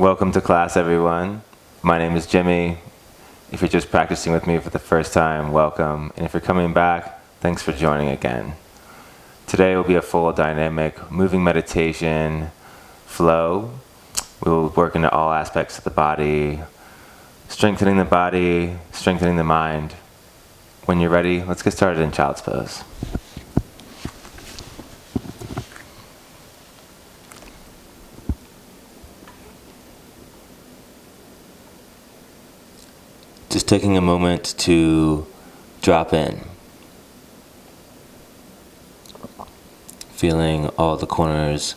Welcome to class, everyone. My name is Jimmy. If you're just practicing with me for the first time, welcome. And if you're coming back, thanks for joining again. Today will be a full dynamic, moving meditation flow. We will work into all aspects of the body, strengthening the mind. When you're ready, let's get started in Child's Pose. Just taking a moment to drop in. Feeling all the corners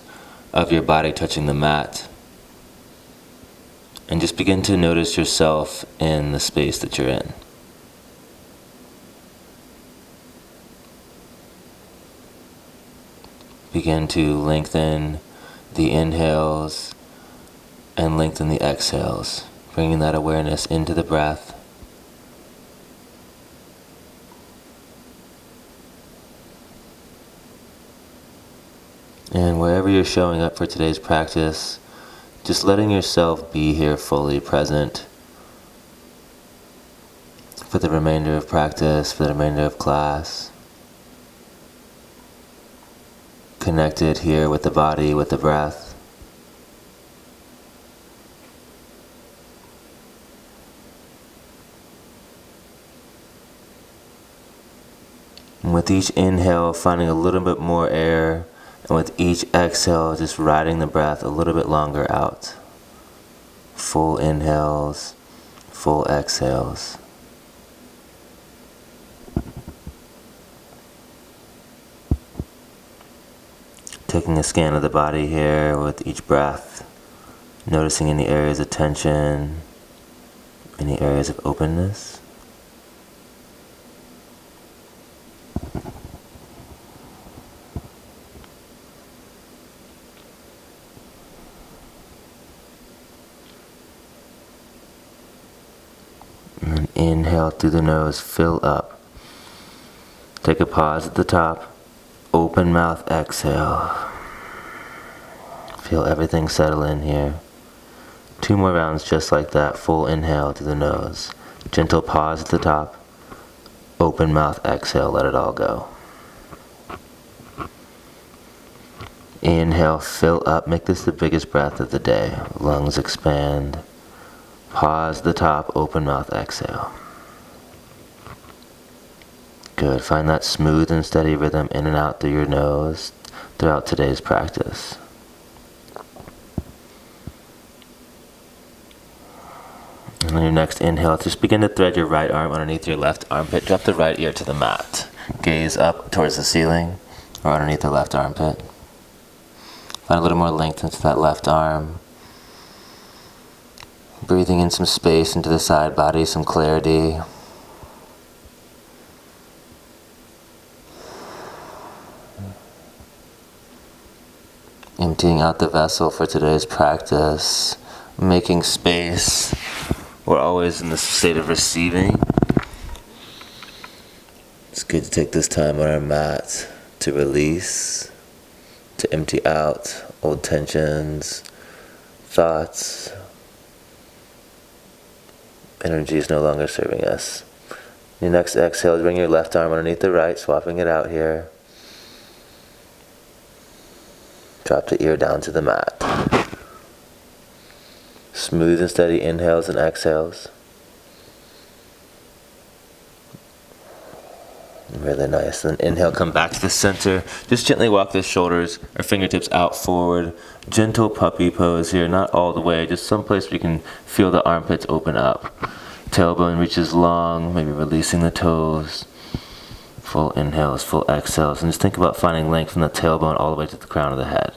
of your body touching the mat. And just begin to notice yourself in the space that you're in. Begin to lengthen the inhales and lengthen the exhales, bringing that awareness into the breath. And wherever you're showing up for today's practice, just letting yourself be here fully present for the remainder of practice, for the remainder of class. Connected here with the body, with the breath. And with each inhale, finding a little bit more air. And with each exhale, just riding the breath a little bit longer out. Full inhales, full exhales. Taking a scan of the body here with each breath. Noticing any areas of tension, any areas of openness. And inhale through the nose, fill up. Take a pause at the top. Open mouth, exhale. Feel everything settle in here. 2 more rounds just like that. Full inhale through the nose. Gentle pause at the top. Open mouth, exhale, let it all go. Inhale, fill up. Make this the biggest breath of the day. Lungs expand. Pause at the top, open mouth, exhale. Good. Find that smooth and steady rhythm in and out through your nose throughout today's practice. And on your next inhale, just begin to thread your right arm underneath your left armpit. Drop the right ear to the mat. Gaze up towards the ceiling or underneath the left armpit. Find a little more length into that left arm. Breathing in some space into the side body, some clarity. Emptying out the vessel for today's practice. Making space. We're always in the state of receiving. It's good to take this time on our mat to release, to empty out old tensions, thoughts. Energy is no longer serving us. Your next exhale, bring your left arm underneath the right, swapping it out here. Drop the ear down to the mat. Smooth and steady inhales and exhales. Really nice. Then inhale, come back to the center. Just gently walk the shoulders or fingertips out forward. Gentle puppy pose here, not all the way, just someplace where you can feel the armpits open up. Tailbone reaches long, maybe releasing the toes. Full inhales, full exhales. And just think about finding length from the tailbone all the way to the crown of the head.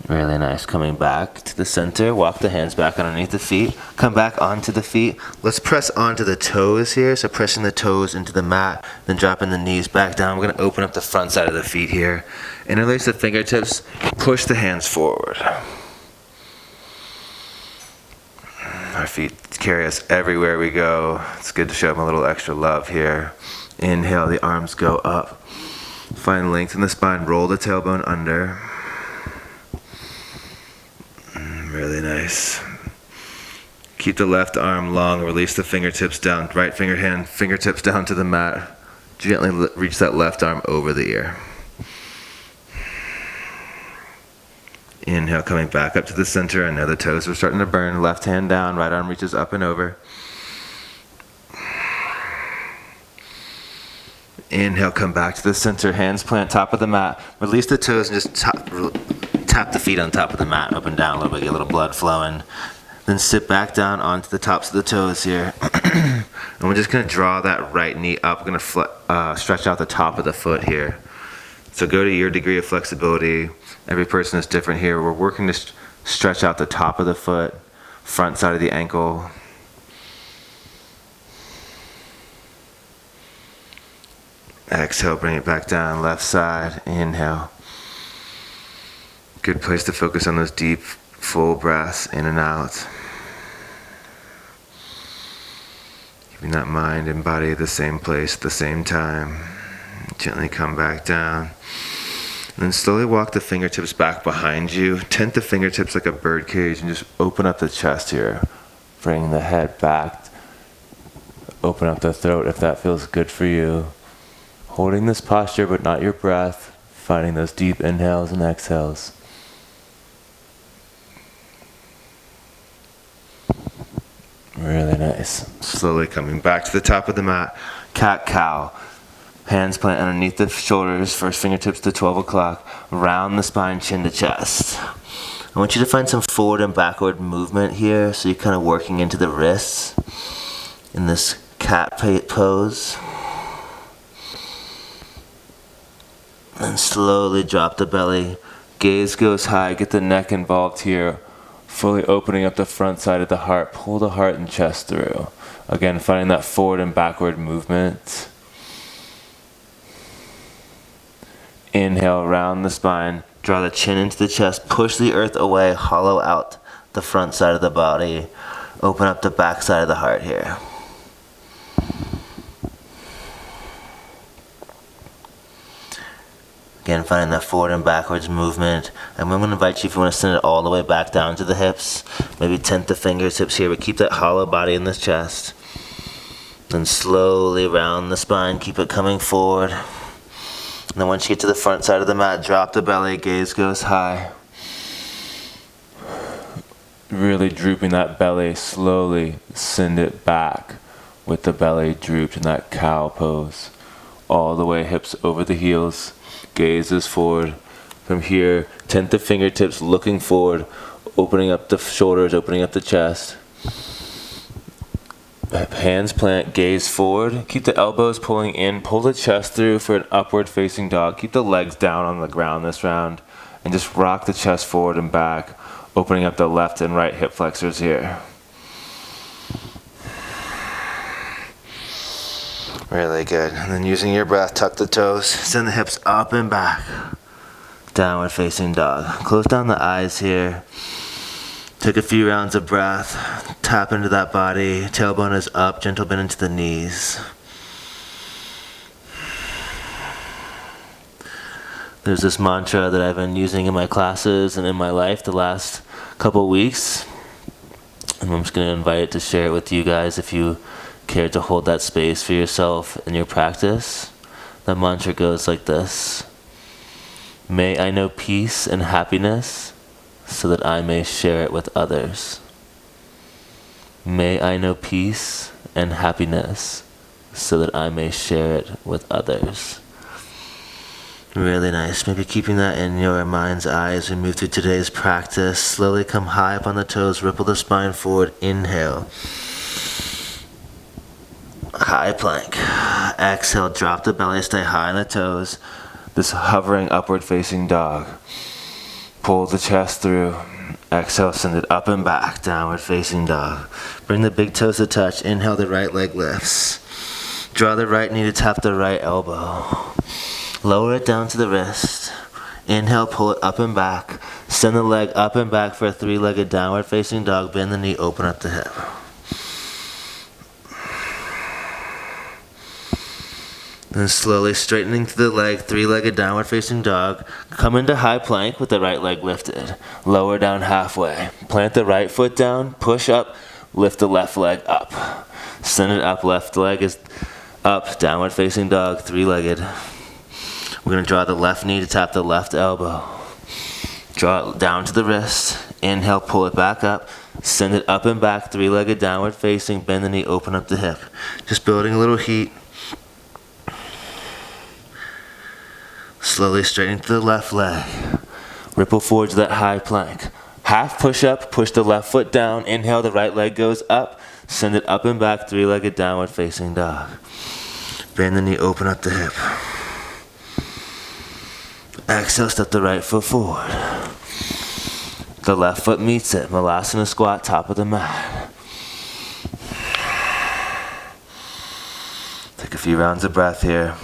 Really nice. Coming back to the center, walk the hands back underneath the feet, come back onto the feet. Let's press onto the toes here, so pressing the toes into the mat, then dropping the knees back down. We're going to open up the front side of the feet here. Interlace the fingertips, push the hands forward. Our feet carry us everywhere we go. It's good to show them a little extra love here. Inhale, the arms go up. Find length in the spine, roll the tailbone under. Really nice. Keep the left arm long, release the fingertips down, right fingertips down to the mat. Gently reach that left arm over the ear. Inhale, coming back up to the center. I know the toes are starting to burn. Left hand down, right arm reaches up and over. Inhale, come back to the center. Hands plant top of the mat. Release the toes and just tap the feet on top of the mat, up and down a little bit, get a little blood flowing. Then sit back down onto the tops of the toes here. And we're just going to draw that right knee up. We're going to stretch out the top of the foot here. So go to your degree of flexibility. Every person is different here. We're working to stretch out the top of the foot, front side of the ankle. Exhale, bring it back down, left side. Inhale. Good place to focus on those deep, full breaths in and out. Keeping that mind and body at the same place at the same time. Gently come back down. And then slowly walk the fingertips back behind you. Tent the fingertips like a bird cage and just open up the chest here. Bring the head back. Open up the throat if that feels good for you. Holding this posture but not your breath. Finding those deep inhales and exhales. Really nice. Slowly coming back to the top of the mat. Cat-cow. Hands plant underneath the shoulders. First fingertips to 12 o'clock. Round the spine, chin to chest. I want you to find some forward and backward movement here. So you're kind of working into the wrists in this cat pose. And slowly drop the belly. Gaze goes high. Get the neck involved here. Fully opening up the front side of the heart. Pull the heart and chest through. Again, finding that forward and backward movement. Inhale, round the spine. Draw the chin into the chest. Push the earth away. Hollow out the front side of the body. Open up the back side of the heart here. Again, finding that forward and backwards movement. And I'm going to invite you, if you want to send it all the way back down to the hips, maybe tent the fingertips here, but keep that hollow body in the chest. Then slowly round the spine, keep it coming forward. And then once you get to the front side of the mat, drop the belly, gaze goes high. Really drooping that belly, slowly send it back with the belly drooped in that cow pose. All the way, hips over the heels. Gaze is forward. From here, tent the fingertips, looking forward, opening up the shoulders, opening up the chest. Hands plant, gaze forward. Keep the elbows pulling in. Pull the chest through for an upward facing dog. Keep the legs down on the ground this round. And just rock the chest forward and back, opening up the left and right hip flexors here. Really good. And then using your breath, tuck the toes, send the hips up and back. Downward facing dog. Close down the eyes here. Take a few rounds of breath. Tap into that body. Tailbone is up, gentle bend into the knees. There's this mantra that I've been using in my classes and in my life the last couple weeks. And I'm just going to invite it to share it with you guys if you care to hold that space for yourself in your practice. The mantra goes like this. May I know peace and happiness so that I may share it with others. May I know peace and happiness so that I may share it with others. Really nice. Maybe keeping that in your mind's eye as we move through today's practice. Slowly come high up on the toes, ripple the spine forward. Inhale. High plank. Exhale, drop the belly, stay high on the toes. This hovering upward facing dog. Pull the chest through. Exhale, send it up and back, downward facing dog. Bring the big toes to touch. Inhale, the right leg lifts. Draw the right knee to tap the right elbow. Lower it down to the wrist. Inhale, pull it up and back. Send the leg up and back for a three-legged downward facing dog. Bend the knee, open up the hip. Then slowly straightening through the leg, three-legged downward facing dog. Come into high plank with the right leg lifted. Lower down halfway. Plant the right foot down, push up, lift the left leg up. Send it up, left leg is up, downward facing dog, three-legged. We're going to draw the left knee to tap the left elbow. Draw it down to the wrist. Inhale, pull it back up. Send it up and back, three-legged downward facing. Bend the knee, open up the hip. Just building a little heat. Slowly straighten to the left leg. Ripple forward to that high plank. Half push up, push the left foot down. Inhale, the right leg goes up. Send it up and back, three-legged downward facing dog. Bend the knee, open up the hip. Exhale, step the right foot forward. The left foot meets it. Malasana squat, top of the mat. Take a few rounds of breath here.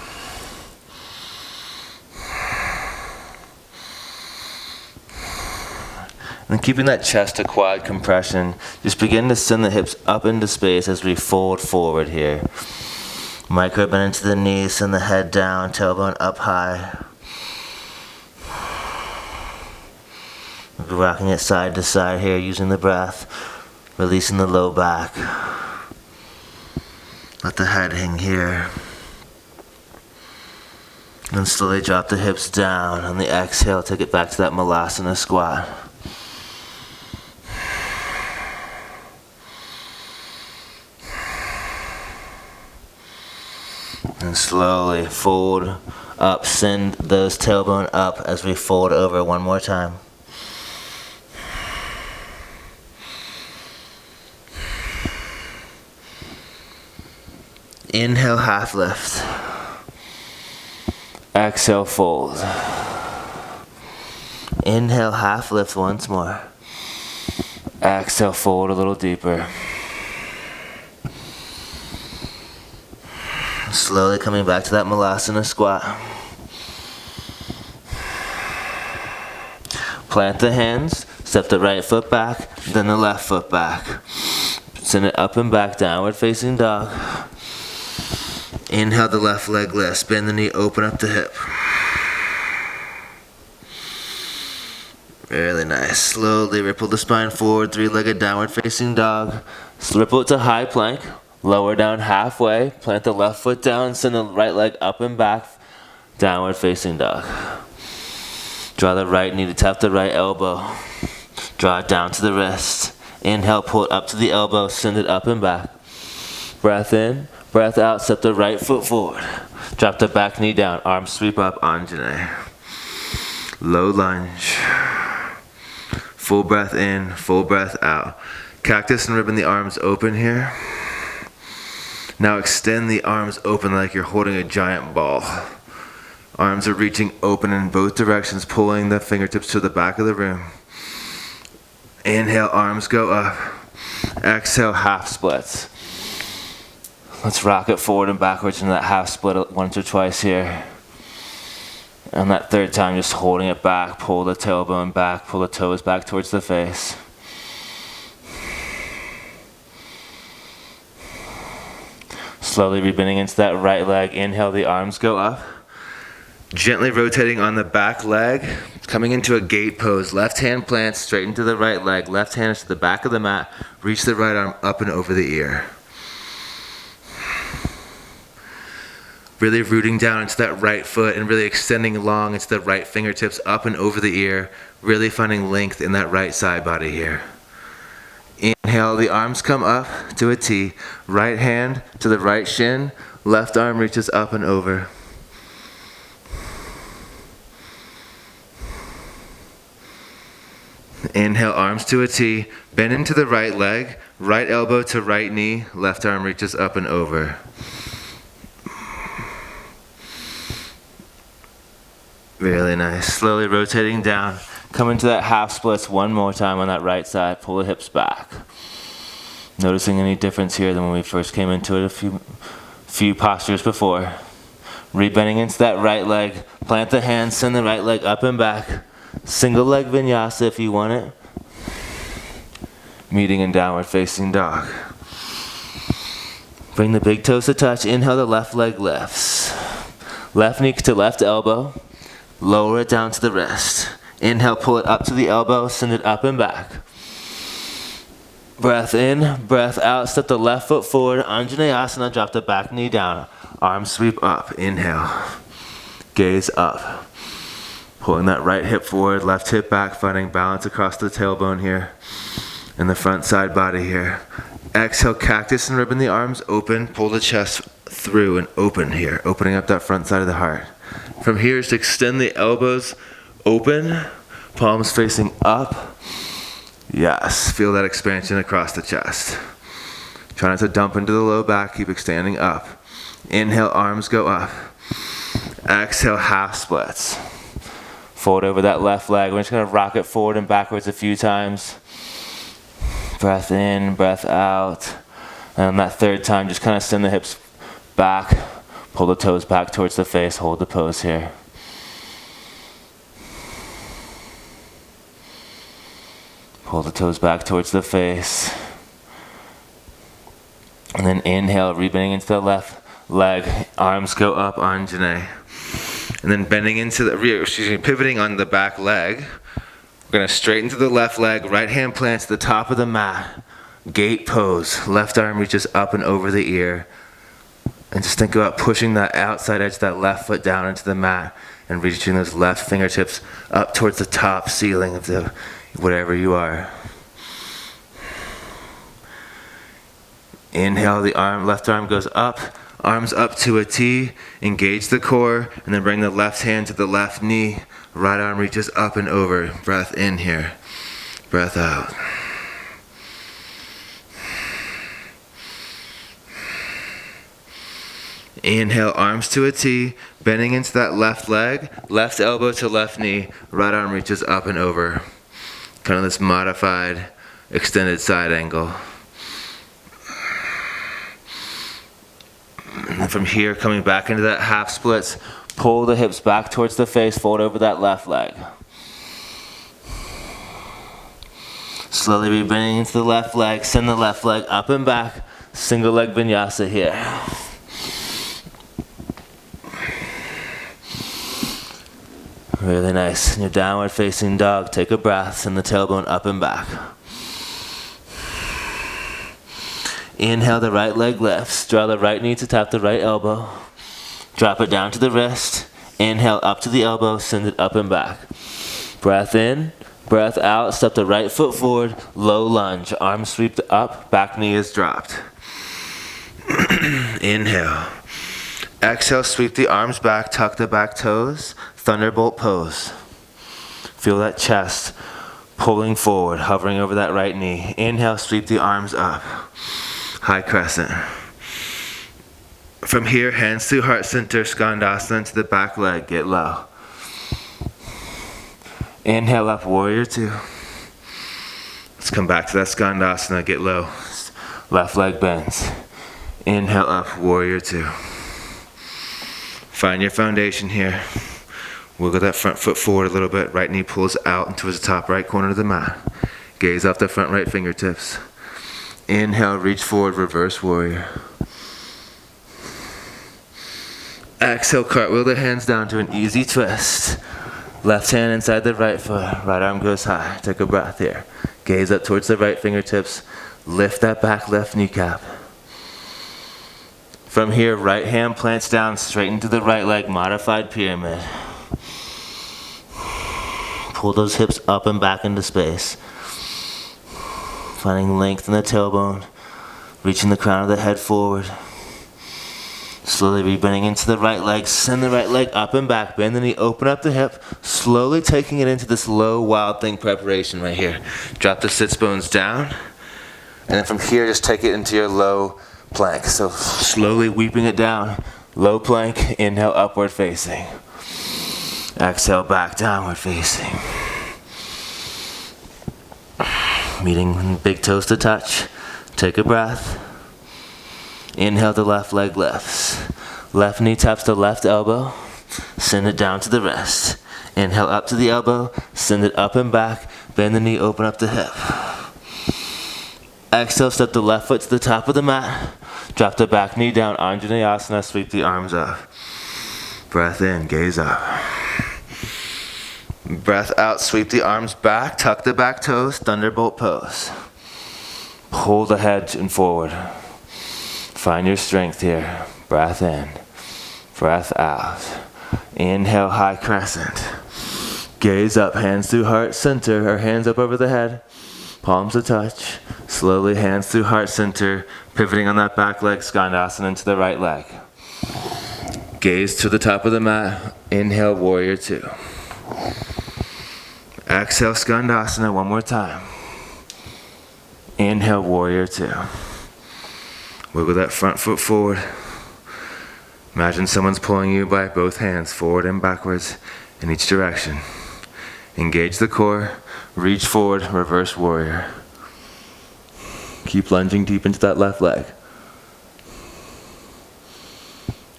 And keeping that chest to quad compression, just begin to send the hips up into space as we fold forward here. Micro bend into the knees, send the head down, tailbone up high. We'll be rocking it side to side here using the breath, releasing the low back. Let the head hang here. And slowly drop the hips down. On the exhale, take it back to that Malasana squat. And slowly fold up, send those tailbone up as we fold over one more time. Inhale, half lift. Exhale, fold. Inhale, half lift once more. Exhale, fold a little deeper. Slowly coming back to that Malasana squat. Plant the hands, step the right foot back, then the left foot back. Send it up and back, downward facing dog. Inhale, the left leg lifts, bend the knee, open up the hip. Really nice. Slowly ripple the spine forward, three-legged downward facing dog. Ripple it to high plank. Lower down halfway, plant the left foot down, send the right leg up and back, downward facing dog. Draw the right knee to tap the right elbow. Draw it down to the wrist. Inhale, pull it up to the elbow, send it up and back. Breath in, breath out, step the right foot forward. Drop the back knee down, arms sweep up, Anjane. Low lunge. Full breath in, full breath out. Cactus and ribbon the arms open here. Now extend the arms open like you're holding a giant ball. Arms are reaching open in both directions, pulling the fingertips to the back of the room. Inhale, arms go up. Exhale, half splits. Let's rock it forward and backwards in that half split once or twice here. And that third time, just holding it back, pull the tailbone back, pull the toes back towards the face. Slowly rebending into that right leg. Inhale, the arms go up. Gently rotating on the back leg, coming into a gate pose. Left hand plants straight into the right leg. Left hand is to the back of the mat. Reach the right arm up and over the ear. Really rooting down into that right foot and really extending long into the right fingertips up and over the ear. Really finding length in that right side body here. Inhale, the arms come up to a T. Right hand to the right shin. Left arm reaches up and over. Inhale, arms to a T. Bend into the right leg. Right elbow to right knee. Left arm reaches up and over. Really nice. Slowly rotating down. Come into that half splits one more time on that right side. Pull the hips back. Noticing any difference here than when we first came into it a few postures before. Rebending into that right leg. Plant the hands, send the right leg up and back. Single leg vinyasa if you want it. Meeting in downward facing dog. Bring the big toes to touch. Inhale, the left leg lifts. Left knee to left elbow. Lower it down to the wrist. Inhale, pull it up to the elbow, send it up and back. Breath in, breath out, step the left foot forward, Anjaneyasana, drop the back knee down. Arms sweep up, inhale. Gaze up. Pulling that right hip forward, left hip back, finding balance across the tailbone here. And the front side body here. Exhale, cactus and ribbon the arms open, pull the chest through and open here, opening up that front side of the heart. From here, just extend the elbows open, palms facing up. Yes, feel that expansion across the chest. Try not to dump into the low back, keep extending up. Inhale, arms go up. Exhale, half splits. Fold over that left leg. We're just gonna rock it forward and backwards a few times. Breath in, breath out. And on that third time, just kind of send the hips back. Pull the toes back towards the face, hold the pose here. Pull the toes back towards the face. And then inhale, rebending into the left leg. Arms go up, Anjane. And then bending into the rear, pivoting on the back leg. We're gonna straighten to the left leg, right hand plants to the top of the mat. Gate pose, left arm reaches up and over the ear. And just think about pushing that outside edge of that left foot down into the mat and reaching those left fingertips up towards the top ceiling of the whatever you are. Inhale, the left arm goes up, arms up to a T, engage the core, and then bring the left hand to the left knee. Right arm reaches up and over. Breath in here, breath out. Inhale, arms to a T, bending into that left leg, left elbow to left knee, right arm reaches up and over. Kind of this modified extended side angle. And then from here, coming back into that half splits, pull the hips back towards the face, fold over that left leg. Slowly rebending into the left leg, send the left leg up and back, single leg vinyasa here. Really nice. In your downward facing dog, take a breath, send the tailbone up and back. Inhale, the right leg lifts. Draw the right knee to tap the right elbow. Drop it down to the wrist. Inhale, up to the elbow, send it up and back. Breath in, breath out, step the right foot forward, low lunge. Arms sweep up, back knee is dropped. Inhale. Exhale, sweep the arms back, tuck the back toes. Thunderbolt pose. Feel that chest pulling forward, hovering over that right knee. Inhale, sweep the arms up. High crescent. From here, hands to heart center, Skandasana to the back leg, get low. Inhale up, warrior two. Let's come back to that Skandasana, get low. Left leg bends. Inhale up, warrior two. Find your foundation here. Wiggle that front foot forward a little bit. Right knee pulls out and towards the top right corner of the mat. Gaze off the front right fingertips. Inhale, reach forward, reverse warrior. Exhale, cartwheel the hands down to an easy twist. Left hand inside the right foot. Right arm goes high. Take a breath here. Gaze up towards the right fingertips. Lift that back left kneecap. From here, right hand plants down, straighten to the right leg, modified pyramid. Pull those hips up and back into space. Finding length in the tailbone. Reaching the crown of the head forward. Slowly rebending into the right leg. Send the right leg up and back. Bend the knee, open up the hip. Slowly taking it into this low wild thing preparation right here. Drop the sits bones down. And then from here, just take it into your low plank. So slowly weeping it down. Low plank, inhale, upward facing. Exhale, back, downward facing. Meeting big toes to touch. Take a breath. Inhale, the left leg lifts. Left knee taps the left elbow. Send it down to the wrist. Inhale, up to the elbow. Send it up and back. Bend the knee, open up the hip. Exhale, step the left foot to the top of the mat. Drop the back knee down, Anjaneyasana, sweep the arms up. Breath in, gaze up. Breath out, sweep the arms back, tuck the back toes, thunderbolt pose. Pull the head and forward. Find your strength here. Breath in, breath out. Inhale, high crescent. Gaze up, hands through heart center, or hands up over the head. Palms to touch. Slowly, hands through heart center, pivoting on that back leg, Skandasana into the right leg. Gaze to the top of the mat. Inhale, warrior two. Exhale, Skandasana one more time. Inhale, warrior two. Wiggle that front foot forward. Imagine someone's pulling you by both hands, forward and backwards, in each direction. Engage the core, reach forward, reverse warrior. Keep lunging deep into that left leg.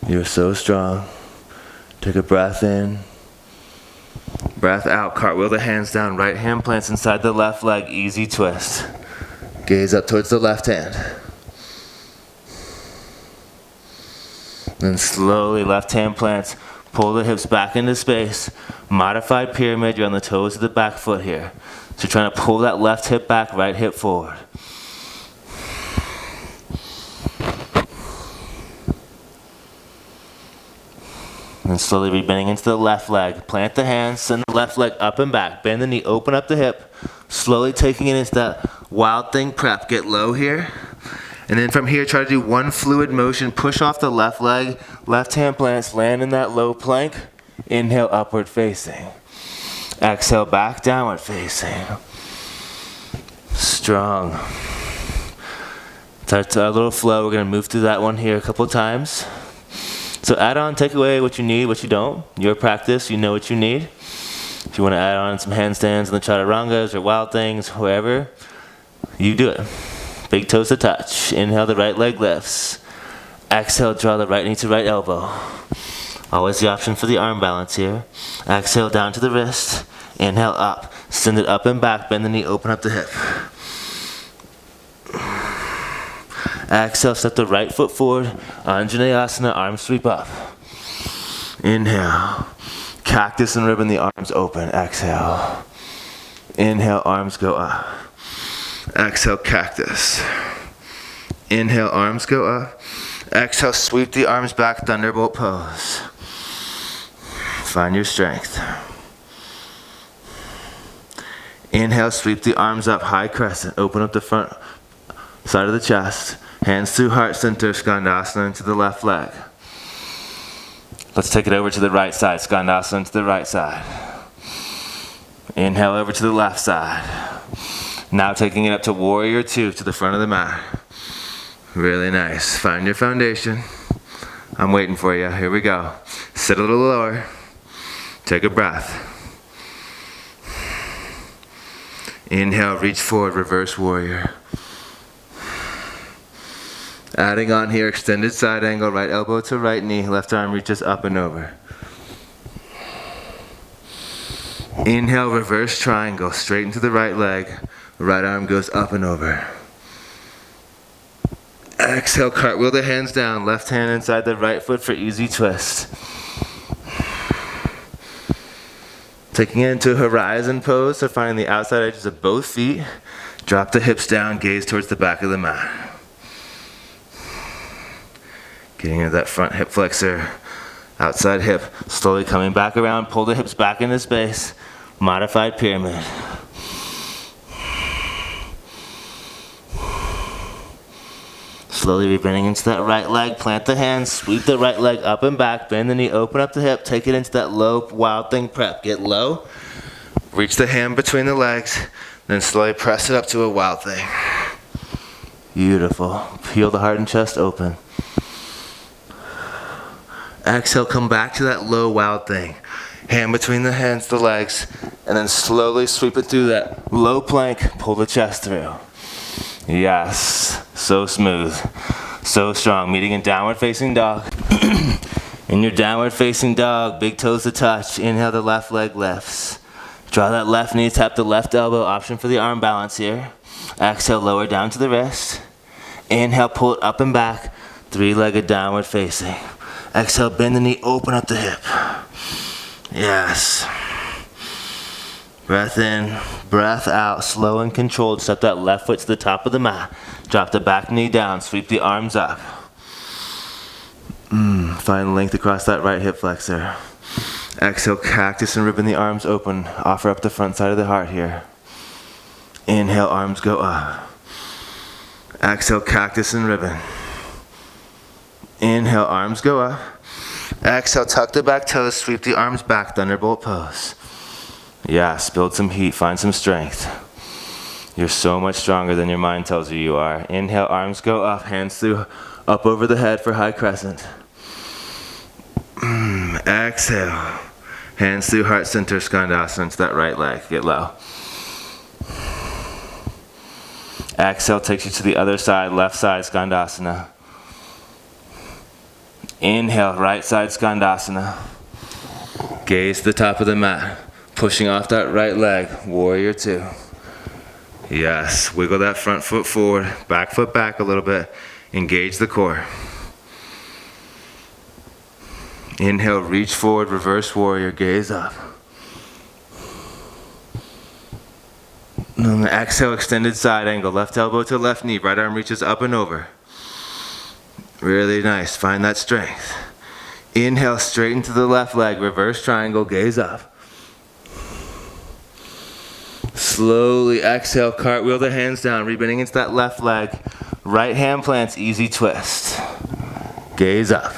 You're so strong. Take a breath in. Breath out, cartwheel the hands down, right hand plants inside the left leg, easy twist. Gaze up towards the left hand. Then slowly, left hand plants, pull the hips back into space. Modified pyramid, you're on the toes of the back foot here. So you're trying to pull that left hip back, right hip forward. And slowly rebending into the left leg. Plant the hands, send the left leg up and back. Bend the knee, open up the hip. Slowly taking it into that wild thing prep. Get low here. And then from here, try to do one fluid motion. Push off the left leg. Left hand plants, land in that low plank. Inhale, upward facing. Exhale, back, downward facing. Strong. Start a little flow. We're going to move through that one here a couple times. So add on, take away what you need, what you don't. Your practice, you know what you need. If you want to add on some handstands and the chaturangas or wild things, wherever, you do it. Big toes to touch. Inhale, the right leg lifts. Exhale, draw the right knee to right elbow. Always the option for the arm balance here. Exhale, down to the wrist. Inhale, up. Send it up and back. Bend the knee, open up the hip. Exhale, step the right foot forward. Anjaneyasana, arms sweep up. Inhale. Cactus and ribbon, the arms open. Exhale. Inhale, arms go up. Exhale, cactus. Inhale, arms go up. Exhale, sweep the arms back, thunderbolt pose. Find your strength. Inhale, sweep the arms up, high crescent. Open up the front side of the chest. Hands through heart center, Skandasana into the left leg. Let's take it over to the right side, Skandasana into the right side. Inhale over to the left side. Now taking it up to warrior two, to the front of the mat. Really nice. Find your foundation. I'm waiting for you. Here we go. Sit a little lower. Take a breath. Inhale, reach forward, reverse warrior. Adding on here, extended side angle, right elbow to right knee, left arm reaches up and over. Inhale, reverse triangle, straight into the right leg, right arm goes up and over. Exhale, cartwheel the hands down, left hand inside the right foot for easy twist. Taking it into horizon pose, so finding the outside edges of both feet. Drop the hips down, gaze towards the back of the mat. Getting into that front hip flexor, outside hip, slowly coming back around, pull the hips back into space, modified pyramid. Slowly rebending into that right leg, plant the hands, sweep the right leg up and back, bend the knee, open up the hip, take it into that low wild thing prep. Get low, reach the hand between the legs, then slowly press it up to a wild thing. Beautiful. Peel the heart and chest open. Exhale, come back to that low wild thing. Hand between the hands, the legs, and then slowly sweep it through that low plank, pull the chest through. Yes, so smooth, so strong. Meeting in downward facing dog. In your downward facing dog, big toes to touch. Inhale, the left leg lifts. Draw that left knee, tap the left elbow, option for the arm balance here. Exhale, lower down to the wrist. Inhale, pull it up and back, three-legged downward facing. Exhale, bend the knee, open up the hip. Yes. Breath in, breath out, slow and controlled. Step that left foot to the top of the mat. Drop the back knee down, sweep the arms up. Find length across that right hip flexor. Exhale, cactus and ribbon the arms open. Offer up the front side of the heart here. Inhale, arms go up. Exhale, cactus and ribbon. Inhale, arms go up. Exhale, tuck the back toes, sweep the arms back, thunderbolt pose. Yes, build some heat, find some strength. You're so much stronger than your mind tells you are. Inhale, arms go up, hands through, up over the head for high crescent. Exhale, hands through heart center, skandasana into that right leg, get low. Exhale takes you to the other side, left side skandasana. Inhale, right side skandasana. Gaze to the top of the mat, pushing off that right leg, warrior two. Yes, wiggle that front foot forward, back foot back a little bit, engage the core. Inhale, reach forward, reverse warrior, gaze up. And exhale, extended side angle, left elbow to left knee, right arm reaches up and over. Really nice, find that strength. Inhale, straighten to the left leg, reverse triangle, gaze up. Slowly exhale, cartwheel the hands down, rebending into that left leg. Right hand plants, easy twist. Gaze up.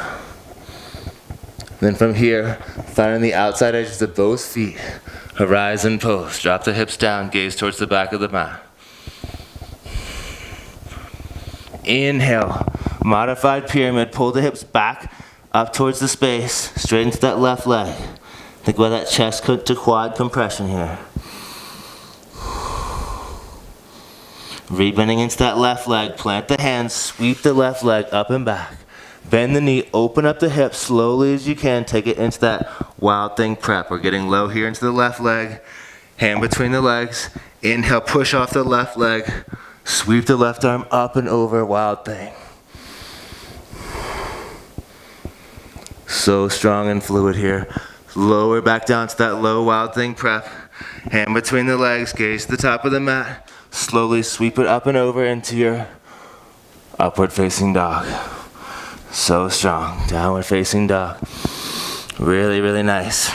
Then from here, finding the outside edges of both feet. Horizon pose. Drop the hips down, gaze towards the back of the mat. Inhale, modified pyramid. Pull the hips back up towards the space. Straight into that left leg. Think about that chest to quad compression here. Rebending into that left leg. Plant the hands, sweep the left leg up and back. Bend the knee, open up the hip slowly as you can. Take it into that wild thing prep. We're getting low here into the left leg. Hand between the legs. Inhale, push off the left leg. Sweep the left arm up and over, wild thing. So strong and fluid here. Lower back down to that low wild thing prep. Hand between the legs, gaze to the top of the mat. Slowly sweep it up and over into your upward facing dog. So strong, downward facing dog. Really, really nice.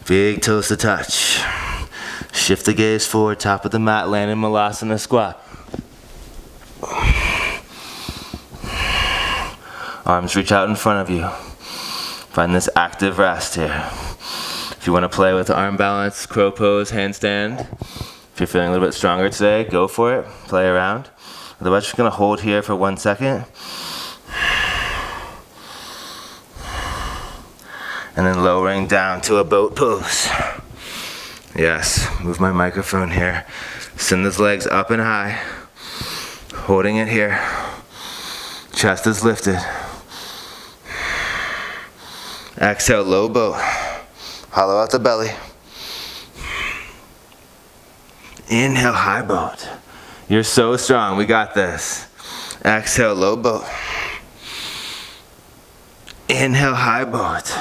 Big toes to touch. Shift the gaze forward, top of the mat, land in Malasana squat. Arms reach out in front of you. Find this active rest here. If you want to play with arm balance, crow pose, handstand. If you're feeling a little bit stronger today, go for it. Play around. Otherwise, you're going to hold here for 1 second. And then lowering down to a boat pose. Yes, move my microphone here. Send those legs up and high. Holding it here. Chest is lifted. Exhale, low boat. Hollow out the belly. Inhale, high boat. You're so strong, we got this. Exhale, low boat. Inhale, high boat.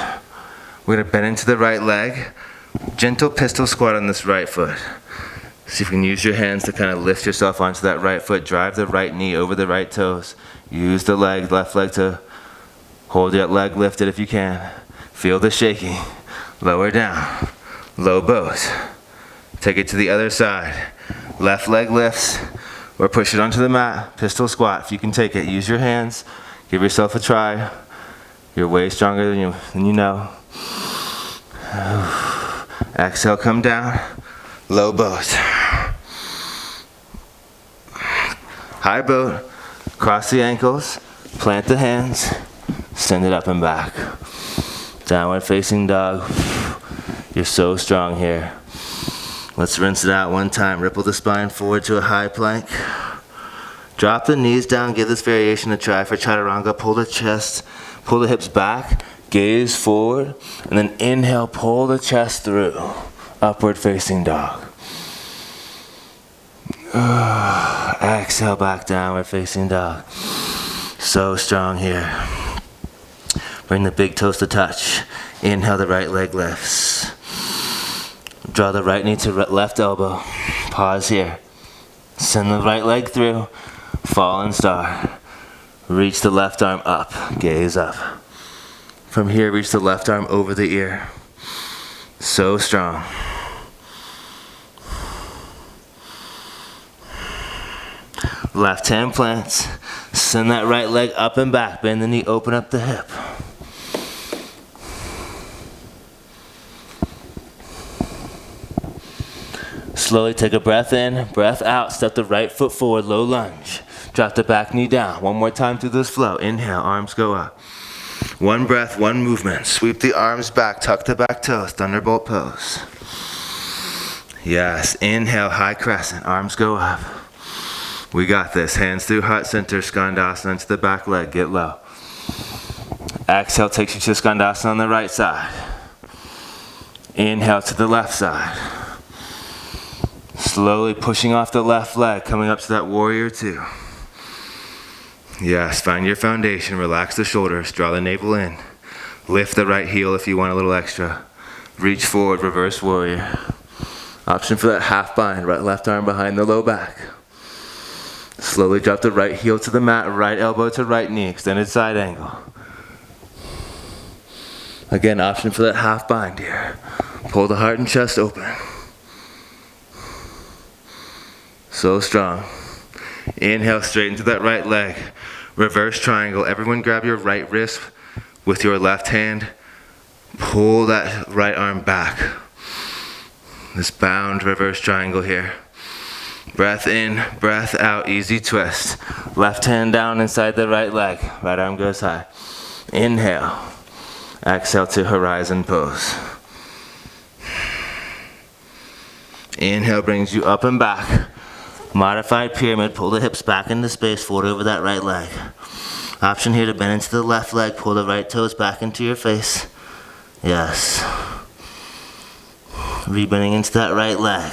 We're gonna bend into the right leg. Gentle pistol squat on this right foot. See if you can use your hands to kind of lift yourself onto that right foot. Drive the right knee over the right toes. Use the leg, left leg to hold that leg lifted if you can. Feel the shaking. Lower down. Low boat. Take it to the other side. Left leg lifts or push it onto the mat. Pistol squat. If you can take it, use your hands. Give yourself a try. You're way stronger than you know. Exhale, come down. Low boat. High boat. Cross the ankles. Plant the hands. Send it up and back. Downward facing dog. You're so strong here. Let's rinse it out one time. Ripple the spine forward to a high plank. Drop the knees down. Give this variation a try for chaturanga. Pull the chest, pull the hips back, gaze forward, and then inhale, pull the chest through. Upward facing dog. Exhale, back downward facing dog. So strong here. Bring the big toes to touch. Inhale, the right leg lifts. Draw the right knee to left elbow. Pause here. Send the right leg through. Fallen star. Reach the left arm up. Gaze up. From here, reach the left arm over the ear. So strong. Left hand plants. Send that right leg up and back. Bend the knee, open up the hip. Slowly take a breath in, breath out. Step the right foot forward, low lunge. Drop the back knee down. One more time through this flow. Inhale, arms go up. One breath, one movement. Sweep the arms back, tuck the back toes, thunderbolt pose. Yes, inhale, high crescent, arms go up. We got this. Hands through heart center, Skandasana into the back leg, get low. Exhale takes you to Skandasana on the right side. Inhale to the left side. Slowly pushing off the left leg, coming up to that warrior two. Yes, find your foundation, relax the shoulders, draw the navel in. Lift the right heel if you want a little extra. Reach forward, reverse warrior. Option for that half bind, right left arm behind the low back. Slowly drop the right heel to the mat, right elbow to right knee, extended side angle. Again, option for that half bind here. Pull the heart and chest open. So strong. Inhale, straighten to that right leg. Reverse triangle. Everyone grab your right wrist with your left hand. Pull that right arm back. This bound reverse triangle here. Breath in, breath out, easy twist. Left hand down inside the right leg. Right arm goes high. Inhale. Exhale to horizon pose. Inhale brings you up and back. Modified pyramid, pull the hips back into space, forward over that right leg. Option here to bend into the left leg, pull the right toes back into your face. Yes. Rebending into that right leg.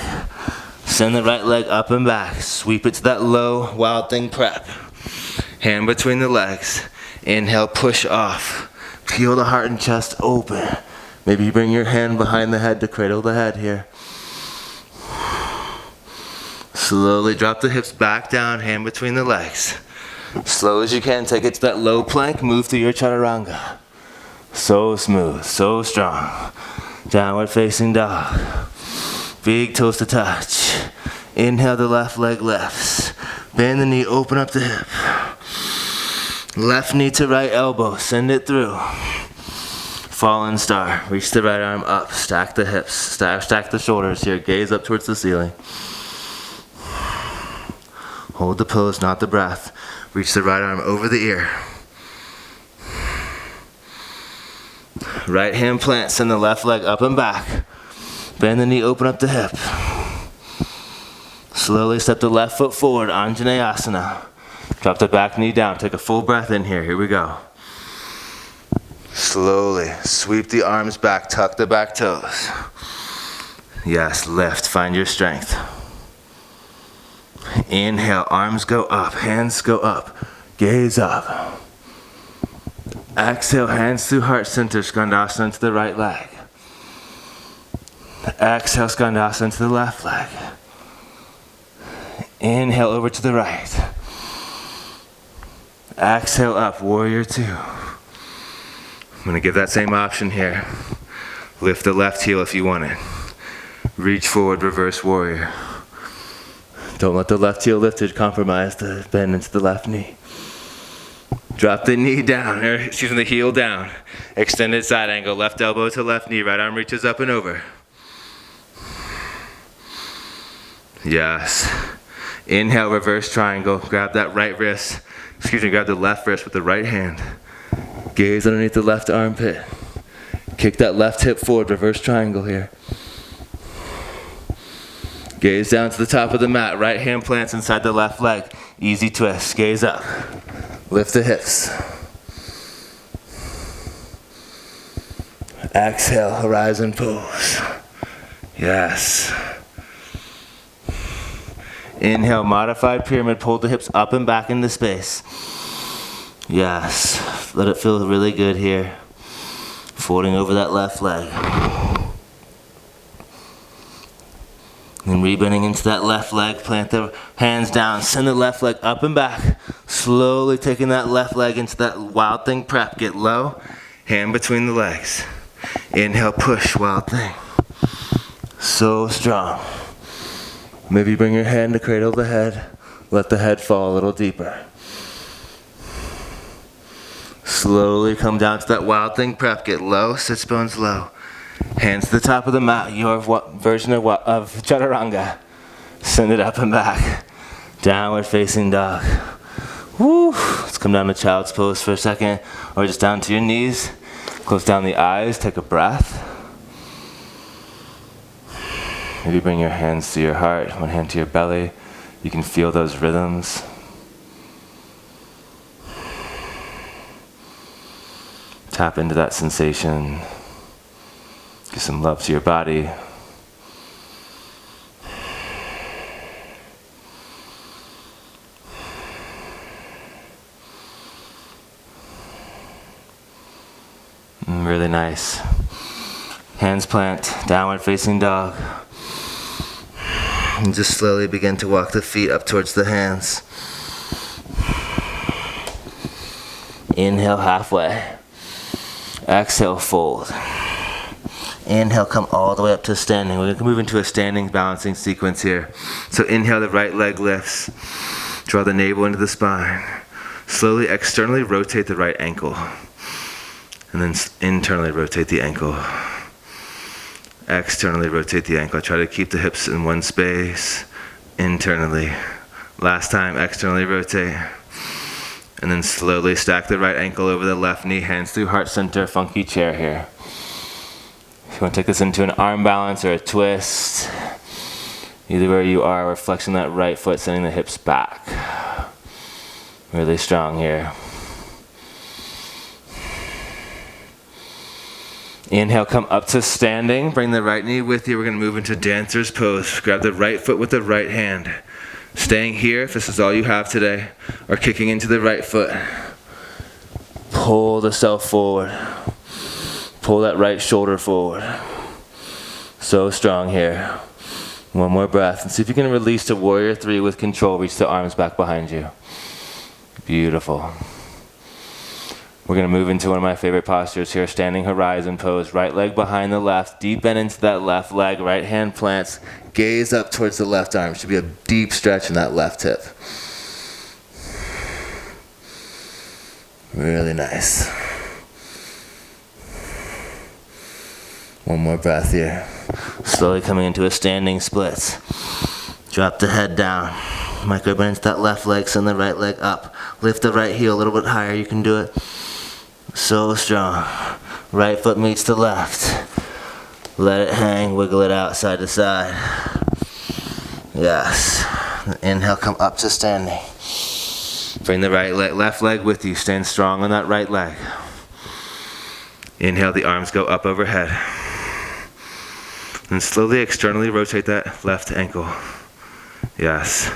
Send the right leg up and back. Sweep it to that low Wild Thing prep. Hand between the legs. Inhale, push off. Peel the heart and chest open. Maybe you bring your hand behind the head to cradle the head here. Slowly drop the hips back down, hand between the legs. Slow as you can, take it to that low plank, move through your chaturanga. So smooth, so strong. Downward facing dog. Big toes to touch. Inhale, the left leg lifts. Bend the knee, open up the hip. Left knee to right elbow, send it through. Fallen star, reach the right arm up, stack the hips, stack the shoulders here, gaze up towards the ceiling. Hold the pose, not the breath. Reach the right arm over the ear. Right hand plant, send the left leg up and back. Bend the knee, open up the hip. Slowly step the left foot forward, Anjaneyasana. Drop the back knee down, take a full breath in here we go. Slowly, sweep the arms back, tuck the back toes. Yes, lift, find your strength. Inhale, arms go up, hands go up, gaze up. Exhale, hands through heart center, Skandasana to the right leg. Exhale, Skandasana to the left leg. Inhale over to the right. Exhale up, warrior two. I'm gonna give that same option here. Lift the left heel if you want it. Reach forward, reverse warrior. Don't let the left heel lifted compromise the bend into the left knee. Drop the knee down, the heel down. Extended side angle, left elbow to left knee, right arm reaches up and over. Yes. Inhale, reverse triangle. Grab that right wrist. Grab the left wrist with the right hand. Gaze underneath the left armpit. Kick that left hip forward, reverse triangle here. Gaze down to the top of the mat. Right hand plants inside the left leg. Easy twist. Gaze up. Lift the hips. Exhale, horizon pose. Yes. Inhale, modified pyramid. Pull the hips up and back into space. Yes. Let it feel really good here. Folding over that left leg. And rebending into that left leg, plant the hands down, send the left leg up and back. Slowly taking that left leg into that Wild Thing prep. Get low, hand between the legs. Inhale, push, Wild Thing. So strong. Maybe bring your hand to cradle the head. Let the head fall a little deeper. Slowly come down to that Wild Thing prep. Get low, sits bones low. Hands to the top of the mat, your version of chaturanga. Send it up and back. Downward facing dog. Woo. Let's come down to child's pose for a second, or just down to your knees. Close down the eyes, take a breath. Maybe bring your hands to your heart, one hand to your belly. You can feel those rhythms. Tap into that sensation. Give some love to your body. Really nice. Hands plant, downward facing dog. And just slowly begin to walk the feet up towards the hands. Inhale halfway. Exhale, fold. Inhale, come all the way up to standing. We're going to move into a standing balancing sequence here. So inhale, the right leg lifts. Draw the navel into the spine. Slowly externally rotate the right ankle. And then internally rotate the ankle. Externally rotate the ankle. Try to keep the hips in one space. Internally. Last time, externally rotate. And then slowly stack the right ankle over the left knee. Hands through heart center. Funky chair here. If you want to take this into an arm balance or a twist, either where you are, we're flexing that right foot, sending the hips back. Really strong here. Inhale, come up to standing. Bring the right knee with you. We're going to move into dancer's pose. Grab the right foot with the right hand. Staying here, if this is all you have today, or kicking into the right foot. Pull the self forward. Pull that right shoulder forward. So strong here. One more breath. And see if you can release to warrior three with control. Reach the arms back behind you. Beautiful. We're going to move into one of my favorite postures here, standing horizon pose. Right leg behind the left. Deep bend into that left leg. Right hand plants. Gaze up towards the left arm. Should be a deep stretch in that left hip. Really nice. One more breath here. Slowly coming into a standing splits. Drop the head down. Micro bend into that left leg, send the right leg up. Lift the right heel a little bit higher, you can do it. So strong. Right foot meets the left. Let it hang, wiggle it out side to side. Yes. Inhale, come up to standing. Bring the right leg, left leg with you. Stand strong on that right leg. Inhale, the arms go up overhead. And slowly externally rotate that left ankle. Yes.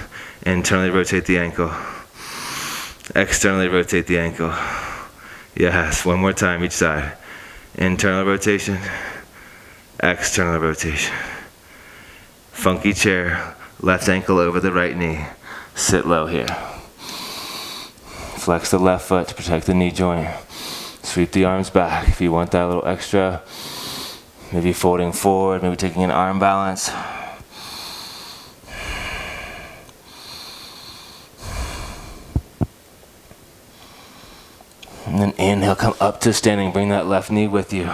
Internally rotate the ankle. Externally rotate the ankle. Yes. One more time each side. Internal rotation. External rotation. Funky chair. Left ankle over the right knee. Sit low here. Flex the left foot to protect the knee joint. Sweep the arms back if you want that little extra. Maybe folding forward, maybe taking an arm balance. And then inhale, come up to standing. Bring that left knee with you.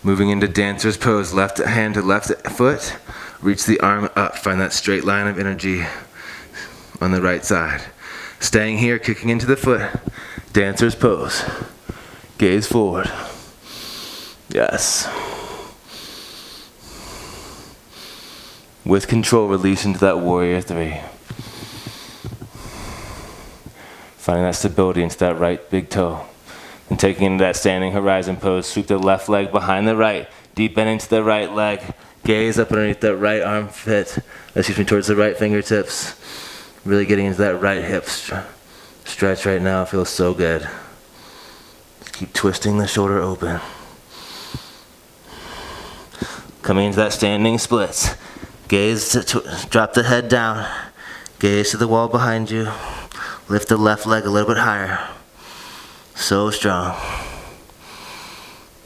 Moving into dancer's pose. Left hand to left foot. Reach the arm up. Find that straight line of energy on the right side. Staying here, kicking into the foot. Dancer's pose. Gaze forward. Yes. With control, release into that warrior three. Finding that stability into that right big toe. And taking into that standing horizon pose, sweep the left leg behind the right. Deep bend into the right leg. Gaze up underneath that right armpit. Towards the right fingertips. Really getting into that right hip stretch right now. Feels so good. Keep twisting the shoulder open. Coming into that standing splits. Drop the head down. Gaze to the wall behind you. Lift the left leg a little bit higher. So strong.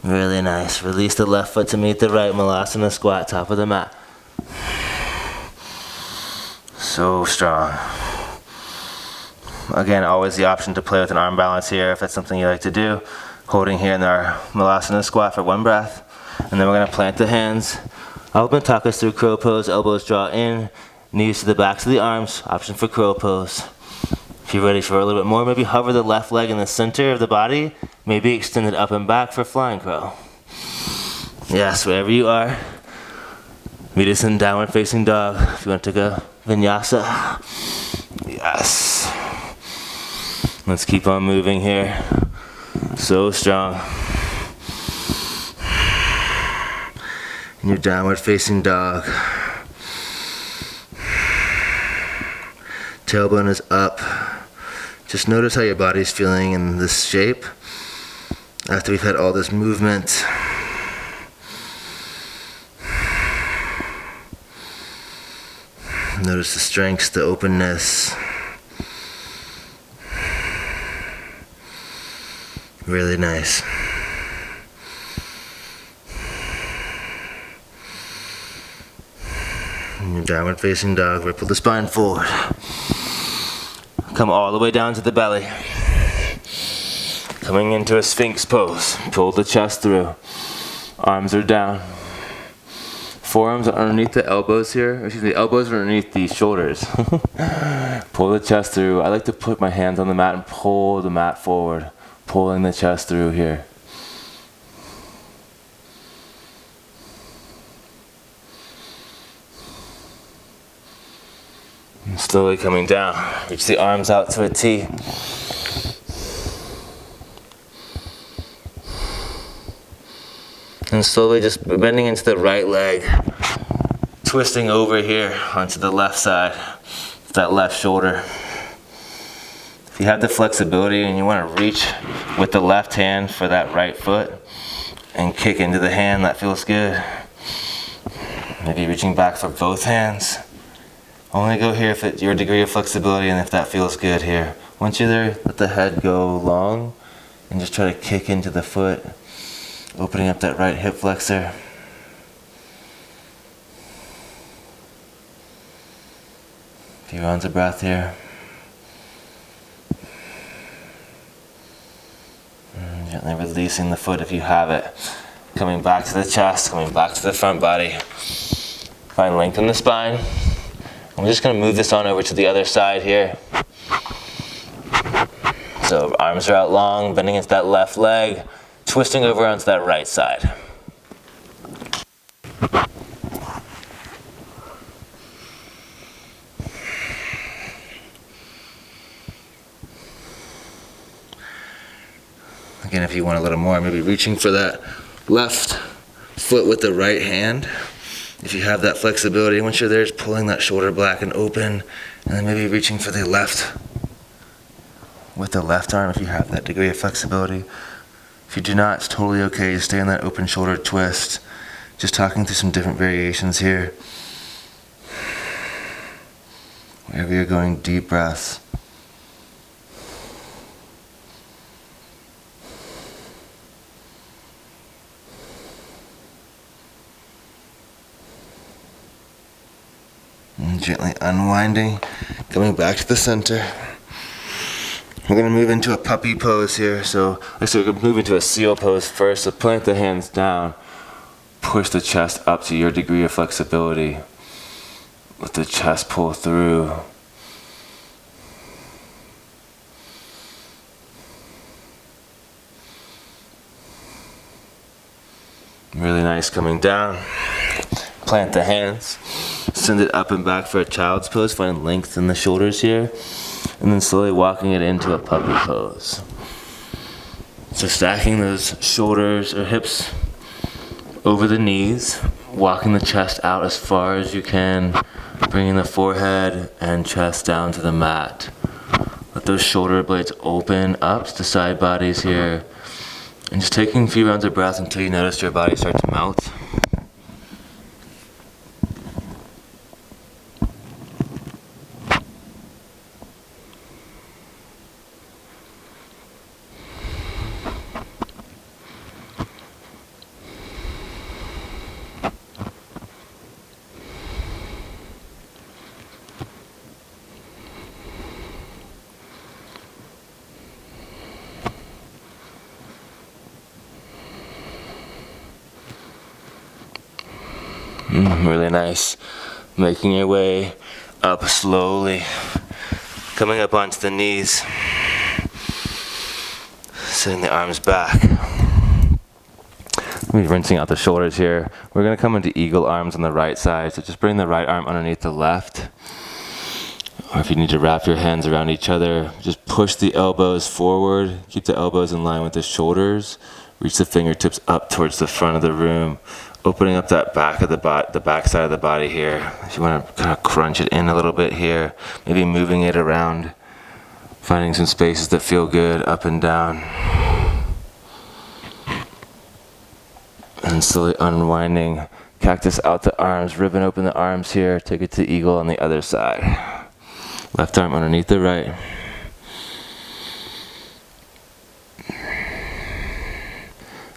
Really nice. Release the left foot to meet the right. Malasana squat, top of the mat. So strong. Again, always the option to play with an arm balance here if that's something you like to do. Holding here in our Malasana squat for 1 breath. And then we're going to plant the hands. I'll talk us through crow pose. Elbows draw in, knees to the backs of the arms. Option for crow pose. If you're ready for a little bit more, maybe hover the left leg in the center of the body. Maybe extend it up and back for flying crow. Yes, wherever you are. Meet us in downward facing dog. If you want to go Vinyasa. Yes. Let's keep on moving here. So strong. In your downward facing dog. Tailbone is up. Just notice how your body's feeling in this shape after we've had all this movement. Notice the strength, the openness. Really nice. In your downward facing dog, ripple the spine forward. Come all the way down to the belly. Coming into a Sphinx pose. Pull the chest through. Arms are down. Forearms are underneath the elbows here. Excuse me, the elbows are underneath the shoulders. Pull the chest through. I like to put my hands on the mat and pull the mat forward. Pulling the chest through here. And slowly coming down. Reach the arms out to a T. And slowly just bending into the right leg. Twisting over here onto the left side. That left shoulder. If you have the flexibility and you want to reach with the left hand for that right foot and kick into the hand, that feels good. Maybe reaching back for both hands. Only go here if it's your degree of flexibility and if that feels good here. Once you're there, let the head go long and just try to kick into the foot, opening up that right hip flexor. A few rounds of breath here. And gently releasing the foot if you have it. Coming back to the chest, coming back to the front body. Find length in the spine. I'm just going to move this on over to the other side here. So arms are out long, bending into that left leg, twisting over onto that right side. Again, if you want a little more, maybe reaching for that left foot with the right hand. If you have that flexibility, once you're there, just pulling that shoulder back and open, and then maybe reaching for the left with the left arm if you have that degree of flexibility. If you do not, it's totally okay. Just stay in that open shoulder twist. Just talking through some different variations here. Wherever you're going, deep breaths. And gently unwinding, coming back to the center. We're going to move into a puppy pose here. So we're going to move into a seal pose first. So plant the hands down. Push the chest up to your degree of flexibility. Let the chest pull through. Really nice coming down. Plant the hands. Send it up and back for a child's pose. Find length in the shoulders here. And then slowly walking it into a puppy pose. So stacking those shoulders or hips over the knees. Walking the chest out as far as you can. Bringing the forehead and chest down to the mat. Let those shoulder blades open up to side bodies here. And just taking a few rounds of breath until you notice your body start to melt. Really nice. Making your way up slowly. Coming up onto the knees. Sitting the arms back. We're rinsing out the shoulders here. We're going to come into eagle arms on the right side. So just bring the right arm underneath the left. Or if you need to wrap your hands around each other, just push the elbows forward. Keep the elbows in line with the shoulders. Reach the fingertips up towards the front of the room. Opening up that back of the back side of the body here. If you want to kind of crunch it in a little bit here, maybe moving it around, finding some spaces that feel good up and down. And slowly unwinding. Cactus out the arms, ribbon open the arms here. Take it to eagle on the other side. Left arm underneath the right.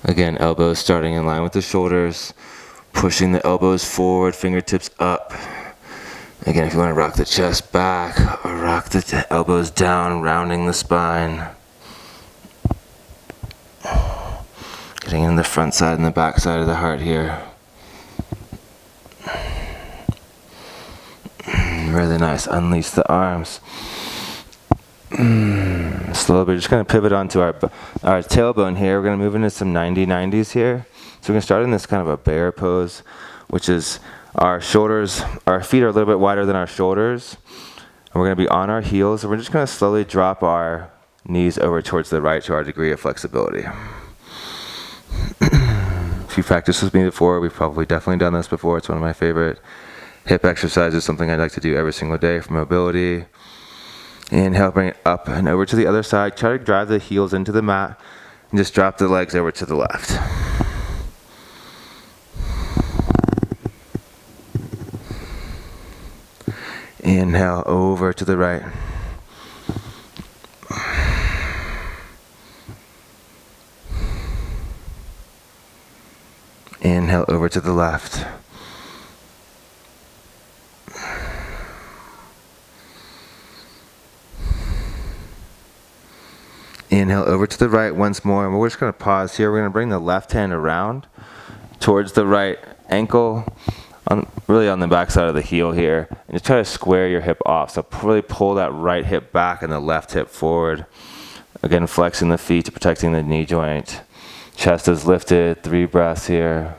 Again, elbows starting in line with the shoulders. Pushing the elbows forward, fingertips up. Again, if you want to rock the chest back or rock the elbows down, rounding the spine. Getting in the front side and the back side of the heart here. Really nice. Unleash the arms. Slowly, just going to pivot onto our tailbone here. We're going to move into some 90-90s here. So we're going to start in this kind of a bear pose, which is our shoulders, our feet are a little bit wider than our shoulders. And we're going to be on our heels. And we're just going to slowly drop our knees over towards the right to our degree of flexibility. If you've practiced with me before, we've probably definitely done this before. It's one of my favorite hip exercises, something I like to do every single day for mobility. Inhale, bring it up and over to the other side. Try to drive the heels into the mat and just drop the legs over to the left. Inhale, over to the right. Inhale, over to the left. Inhale over to the right once more, and we're just going to pause here. We're going to bring the left hand around towards the right ankle, really on the back side of the heel here, and just try to square your hip off. So really pull that right hip back and the left hip forward. Again, flexing the feet to protecting the knee joint. Chest is lifted, 3 breaths here.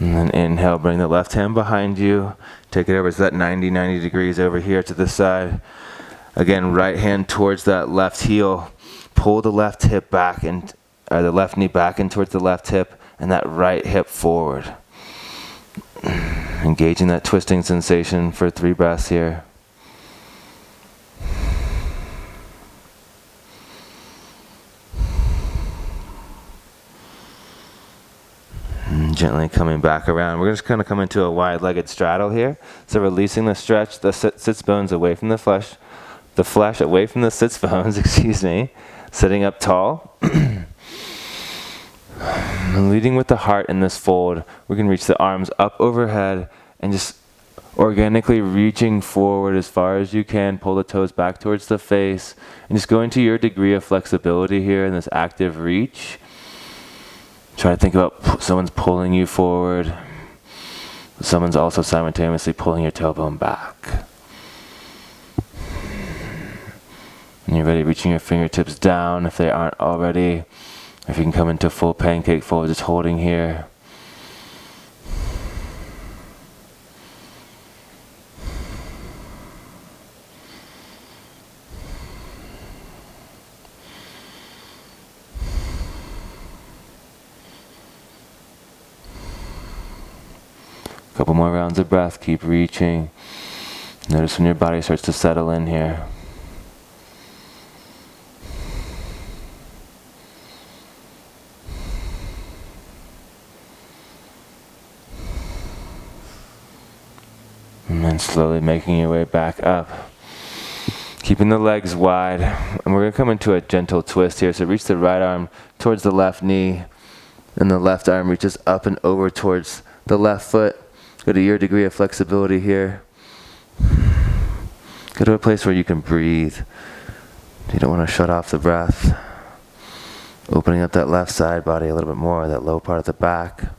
And then inhale, bring the left hand behind you. Take it over to that 90 degrees over here to the side. Again, right hand towards that left heel. Pull the left hip back and the left knee back in towards the left hip and that right hip forward. Engaging that twisting sensation for 3 breaths here. Gently coming back around. We're just going to come into a wide-legged straddle here. So releasing the stretch, the sits bones away from the flesh away from the sits bones, excuse me. Sitting up tall. And leading with the heart in this fold, we can reach the arms up overhead and just organically reaching forward as far as you can. Pull the toes back towards the face and just go into your degree of flexibility here in this active reach. Try to think about someone's pulling you forward. Someone's also simultaneously pulling your tailbone back. When you're ready, reaching your fingertips down if they aren't already. If you can come into full pancake fold, just holding here. Couple more rounds of breath, keep reaching. Notice when your body starts to settle in here. And then slowly making your way back up. Keeping the legs wide. And we're going to come into a gentle twist here. So reach the right arm towards the left knee. And the left arm reaches up and over towards the left foot. Go to your degree of flexibility here. Go to a place where you can breathe. You don't want to shut off the breath. Opening up that left side body a little bit more, that low part of the back.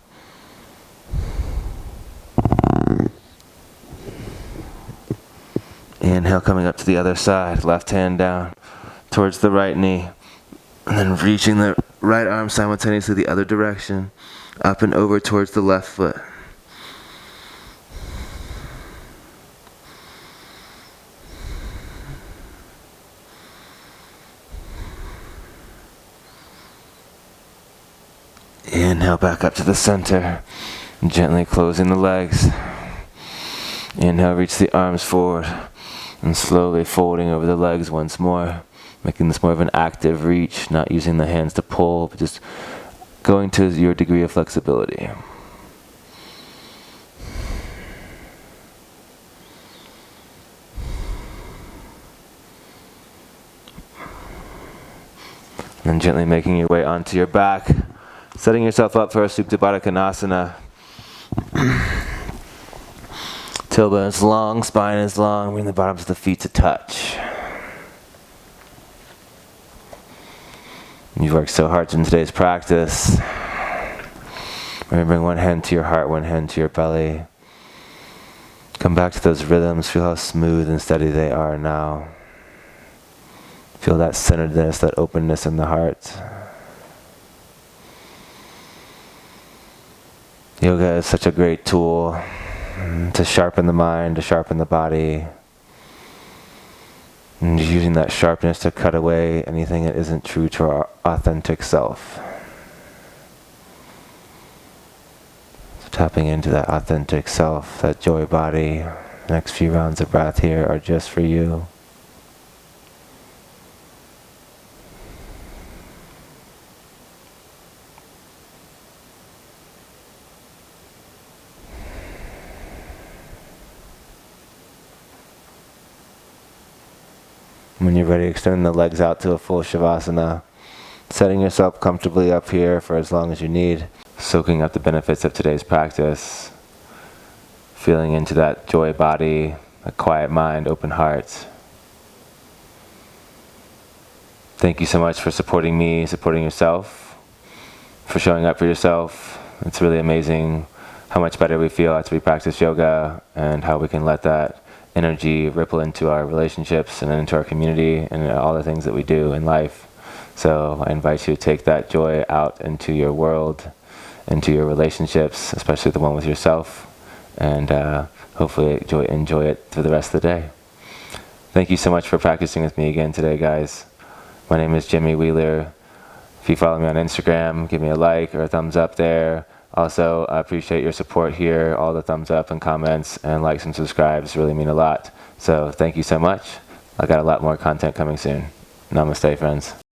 Inhale, coming up to the other side, left hand down towards the right knee, and then reaching the right arm simultaneously the other direction, up and over towards the left foot. Inhale back up to the center, gently closing the legs. Inhale, reach the arms forward, and slowly folding over the legs once more, making this more of an active reach, not using the hands to pull, but just going to your degree of flexibility. And gently making your way onto your back, setting yourself up for a Supta Baddha Konasana. Tailbone is long, spine is long, bring the bottoms of the feet to touch. You've worked so hard in today's practice. Bring one hand to your heart, one hand to your belly. Come back to those rhythms, feel how smooth and steady they are now. Feel that centeredness, that openness in the heart. Yoga is such a great tool to sharpen the mind, to sharpen the body. And using that sharpness to cut away anything that isn't true to our authentic self. So tapping into that authentic self, that joy body. The next few rounds of breath here are just for you. When you're ready, extend the legs out to a full Shavasana, setting yourself comfortably up here for as long as you need, soaking up the benefits of today's practice, feeling into that joy body, a quiet mind, open heart. Thank you so much for supporting me, supporting yourself, for showing up for yourself. It's really amazing how much better we feel after we practice yoga and how we can let that energy ripple into our relationships and into our community and all the things that we do in life. So I invite you to take that joy out into your world, into your relationships, especially the one with yourself, and hopefully enjoy it for the rest of the day. Thank you so much for practicing with me again today, guys. My name is Jimmy Wheeler. If you follow me on Instagram, give me a like or a thumbs up there. Also, I appreciate your support here. All the thumbs up and comments and likes and subscribes really mean a lot. So thank you so much. I got a lot more content coming soon. Namaste, friends.